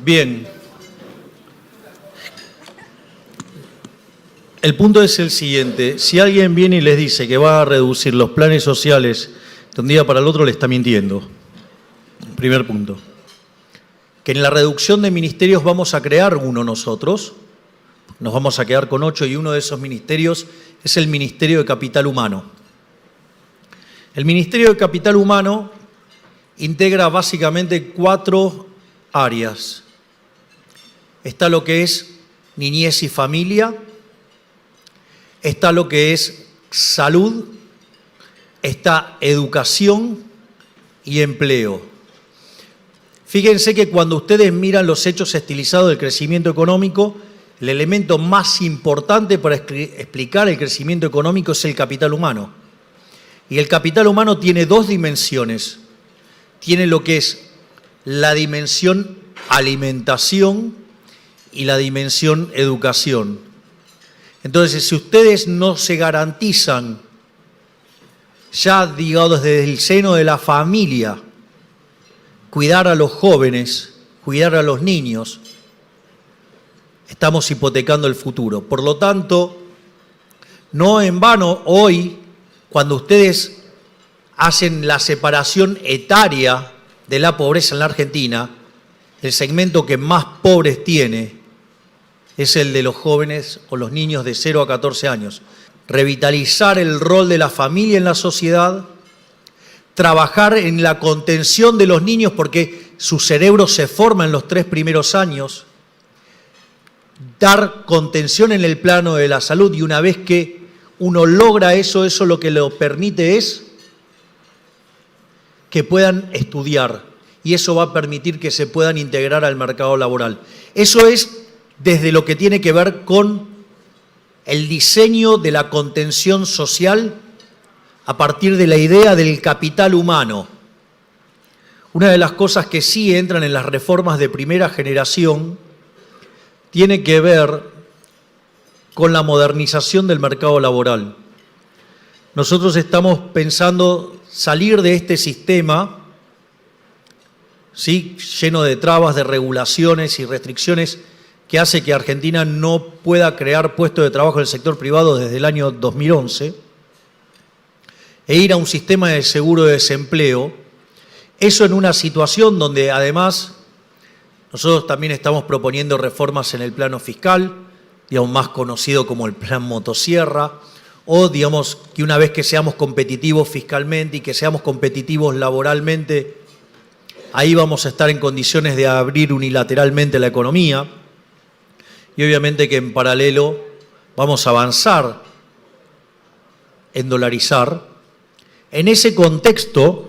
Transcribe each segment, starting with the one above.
Bien. El punto es el siguiente. Si alguien viene y les dice que va a reducir los planes sociales de un día para el otro, le está mintiendo. Primer punto. Que en la reducción de ministerios vamos a crear uno nosotros. Nos vamos a quedar con 8 y uno de esos ministerios es el Ministerio de Capital Humano. El Ministerio de Capital Humano integra básicamente 4 áreas. Está lo que es niñez y familia, está lo que es salud, está educación y empleo. Fíjense que cuando ustedes miran los hechos estilizados del crecimiento económico, el elemento más importante para explicar el crecimiento económico es el capital humano. Y el capital humano tiene 2 dimensiones. Tiene lo que es la dimensión alimentación y la dimensión educación. Entonces, si ustedes no se garantizan, ya digamos desde el seno de la familia, cuidar a los jóvenes, cuidar a los niños, estamos hipotecando el futuro. Por lo tanto, no en vano hoy, cuando ustedes hacen la separación etaria de la pobreza en la Argentina, el segmento que más pobres tiene es el de los jóvenes o los niños de 0 a 14 años. Revitalizar el rol de la familia en la sociedad, trabajar en la contención de los niños porque su cerebro se forma en los 3 primeros años, dar contención en el plano de la salud, y una vez que uno logra eso lo que lo permite es que puedan estudiar, y eso va a permitir que se puedan integrar al mercado laboral. Eso es desde lo que tiene que ver con el diseño de la contención social a partir de la idea del capital humano. Una de las cosas que sí entran en las reformas de primera generación tiene que ver con la modernización del mercado laboral. Nosotros estamos pensando salir de este sistema, ¿sí?, lleno de trabas, de regulaciones y restricciones que hace que Argentina no pueda crear puestos de trabajo en el sector privado desde el año 2011, e ir a un sistema de seguro de desempleo. Eso en una situación donde además nosotros también estamos proponiendo reformas en el plano fiscal, digamos, más conocido como el plan motosierra, o digamos que una vez que seamos competitivos fiscalmente y que seamos competitivos laboralmente, ahí vamos a estar en condiciones de abrir unilateralmente la economía. Y obviamente que en paralelo vamos a avanzar en dolarizar. En ese contexto,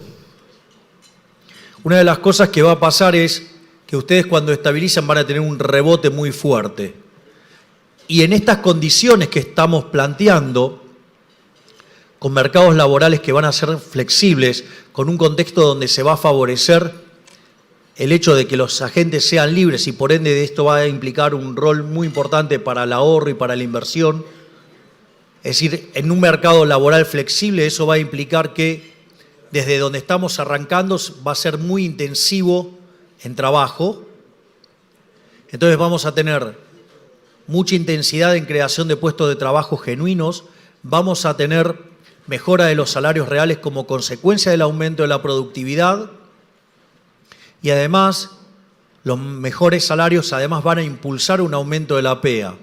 una de las cosas que va a pasar es que ustedes cuando estabilizan van a tener un rebote muy fuerte. Y en estas condiciones que estamos planteando, con mercados laborales que van a ser flexibles, con un contexto donde se va a favorecer el hecho de que los agentes sean libres y por ende esto va a implicar un rol muy importante para el ahorro y para la inversión. Es decir, en un mercado laboral flexible eso va a implicar que desde donde estamos arrancando va a ser muy intensivo en trabajo. Entonces vamos a tener mucha intensidad en creación de puestos de trabajo genuinos, vamos a tener mejora de los salarios reales como consecuencia del aumento de la productividad, y además los mejores salarios además van a impulsar un aumento de la PEA.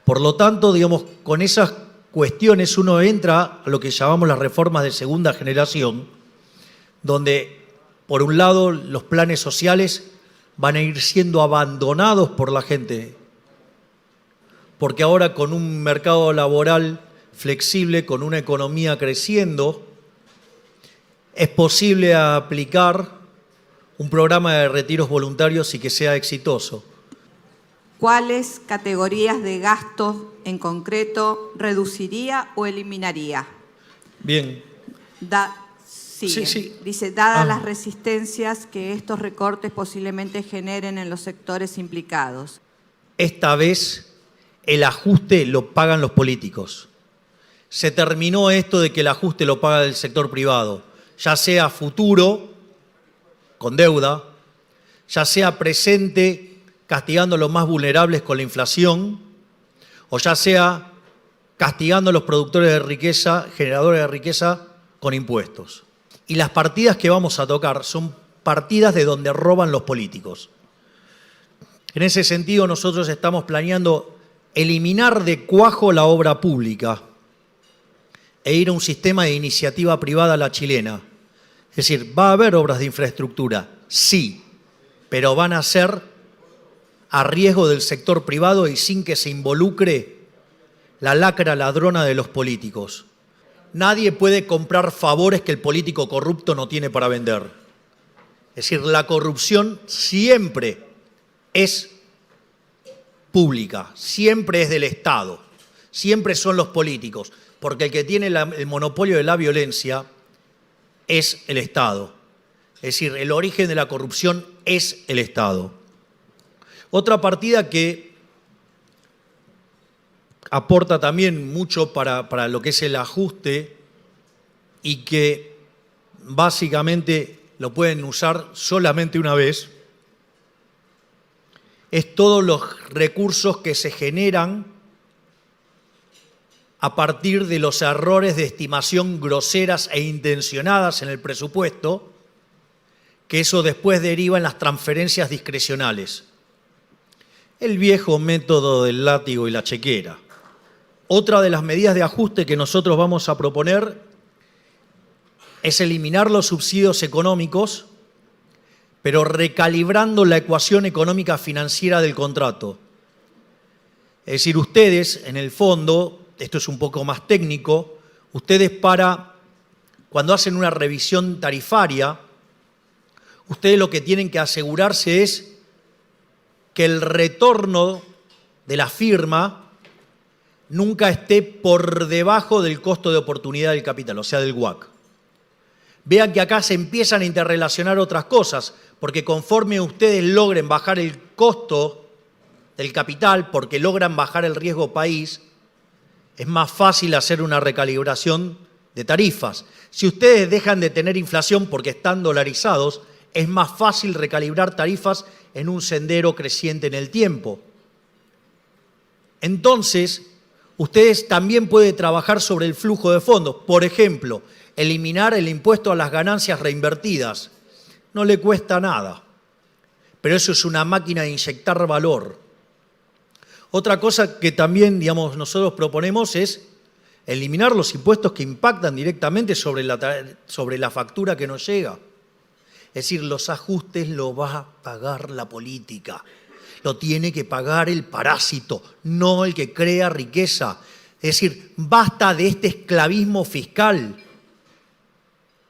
Por lo tanto, digamos, con esas cuestiones uno entra a lo que llamamos las reformas de segunda generación, donde por un lado los planes sociales van a ir siendo abandonados por la gente, porque ahora con un mercado laboral flexible, con una economía creciendo, es posible aplicar un programa de retiros voluntarios y que sea exitoso. ¿Cuáles categorías de gastos en concreto reduciría o eliminaría? Bien. Sí. Dice, dadas las resistencias que estos recortes posiblemente generen en los sectores implicados. Esta vez el ajuste lo pagan los políticos. Se terminó esto de que el ajuste lo paga el sector privado, ya sea futuro, con deuda, ya sea presente castigando a los más vulnerables con la inflación, o ya sea castigando a los productores de riqueza, generadores de riqueza, con impuestos. Y las partidas que vamos a tocar son partidas de donde roban los políticos. En ese sentido, nosotros estamos planeando eliminar de cuajo la obra pública e ir a un sistema de iniciativa privada a la chilena. Es decir, ¿va a haber obras de infraestructura? Sí, pero van a ser a riesgo del sector privado y sin que se involucre la lacra ladrona de los políticos. Nadie puede comprar favores que el político corrupto no tiene para vender. Es decir, la corrupción siempre es pública, siempre es del Estado, siempre son los políticos, porque el que tiene el monopolio de la violencia es el Estado. Es decir, el origen de la corrupción es el Estado. Otra partida que aporta también mucho para lo que es el ajuste y que básicamente lo pueden usar solamente una vez, es todos los recursos que se generan a partir de los errores de estimación groseras e intencionadas en el presupuesto, que eso después deriva en las transferencias discrecionales. El viejo método del látigo y la chequera. Otra de las medidas de ajuste que nosotros vamos a proponer es eliminar los subsidios económicos, pero recalibrando la ecuación económica financiera del contrato. Es decir, ustedes, en el fondo, esto es un poco más técnico, ustedes cuando hacen una revisión tarifaria, ustedes lo que tienen que asegurarse es que el retorno de la firma nunca esté por debajo del costo de oportunidad del capital, o sea, del WACC. Vean que acá se empiezan a interrelacionar otras cosas, porque conforme ustedes logren bajar el costo del capital, porque logran bajar el riesgo país, es más fácil hacer una recalibración de tarifas. Si ustedes dejan de tener inflación porque están dolarizados, es más fácil recalibrar tarifas en un sendero creciente en el tiempo. Entonces, ustedes también pueden trabajar sobre el flujo de fondos. Por ejemplo, eliminar el impuesto a las ganancias reinvertidas. No le cuesta nada, pero eso es una máquina de inyectar valor. Otra cosa que también, nosotros proponemos es eliminar los impuestos que impactan directamente sobre la factura que nos llega. Es decir, los ajustes los va a pagar la política. Lo tiene que pagar el parásito, no el que crea riqueza. Es decir, basta de este esclavismo fiscal.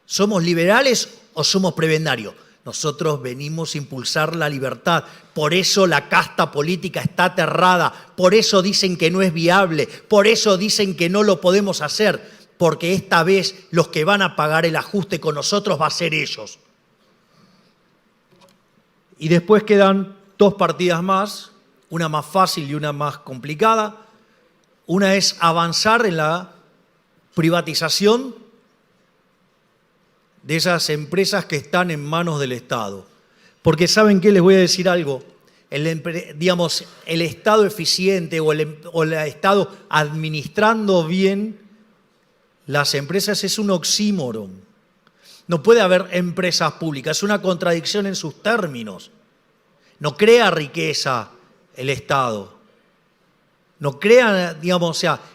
¿Somos liberales o somos prebendarios? Nosotros venimos a impulsar la libertad. Por eso la casta política está aterrada. Por eso dicen que no es viable. Por eso dicen que no lo podemos hacer. Porque esta vez los que van a pagar el ajuste con nosotros va a ser ellos. Y después quedan dos partidas más, una más fácil y una más complicada. Una es avanzar en la privatización de esas empresas que están en manos del Estado. Porque ¿saben qué? Les voy a decir algo. El Estado eficiente o el Estado administrando bien las empresas es un oxímoron. No puede haber empresas públicas, es una contradicción en sus términos. No crea riqueza el Estado. No crea,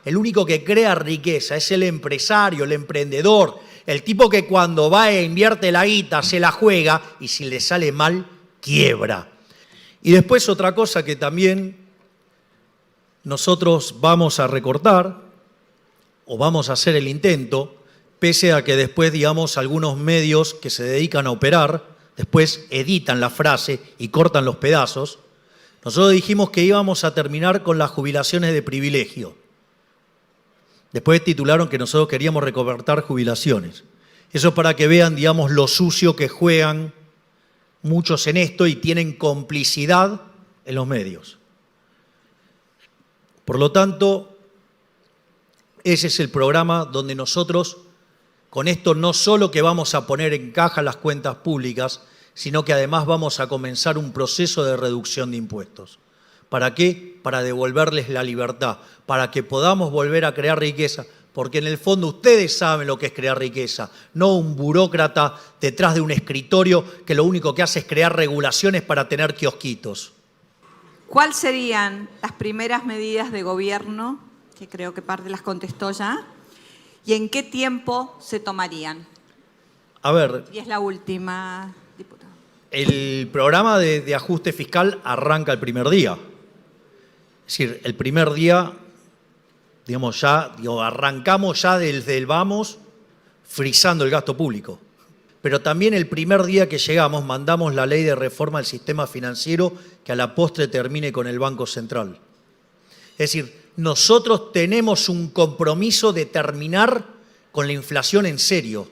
el único que crea riqueza es el empresario, el emprendedor, el tipo que cuando va e invierte la guita se la juega y si le sale mal, quiebra. Y después otra cosa que también nosotros vamos a recortar o vamos a hacer el intento, pese a que después, algunos medios que se dedican a operar, después editan la frase y cortan los pedazos. Nosotros dijimos que íbamos a terminar con las jubilaciones de privilegio. Después titularon que nosotros queríamos recortar jubilaciones. Eso para que vean, lo sucio que juegan muchos en esto y tienen complicidad en los medios. Por lo tanto, ese es el programa donde nosotros, con esto no solo que vamos a poner en caja las cuentas públicas, sino que además vamos a comenzar un proceso de reducción de impuestos. ¿Para qué? Para devolverles la libertad, para que podamos volver a crear riqueza, porque en el fondo ustedes saben lo que es crear riqueza, no un burócrata detrás de un escritorio que lo único que hace es crear regulaciones para tener kiosquitos. ¿Cuáles serían las primeras medidas de gobierno, que creo que parte las contestó ya, y en qué tiempo se tomarían? A ver, Y es la última, diputado. el programa de ajuste fiscal arranca el primer día. Es decir, el primer día, digamos, arrancamos ya desde el vamos, frizando el gasto público. Pero también el primer día que llegamos, mandamos la ley de reforma del sistema financiero que a la postre termine con el Banco Central. Es decir, nosotros tenemos un compromiso de terminar con la inflación en serio.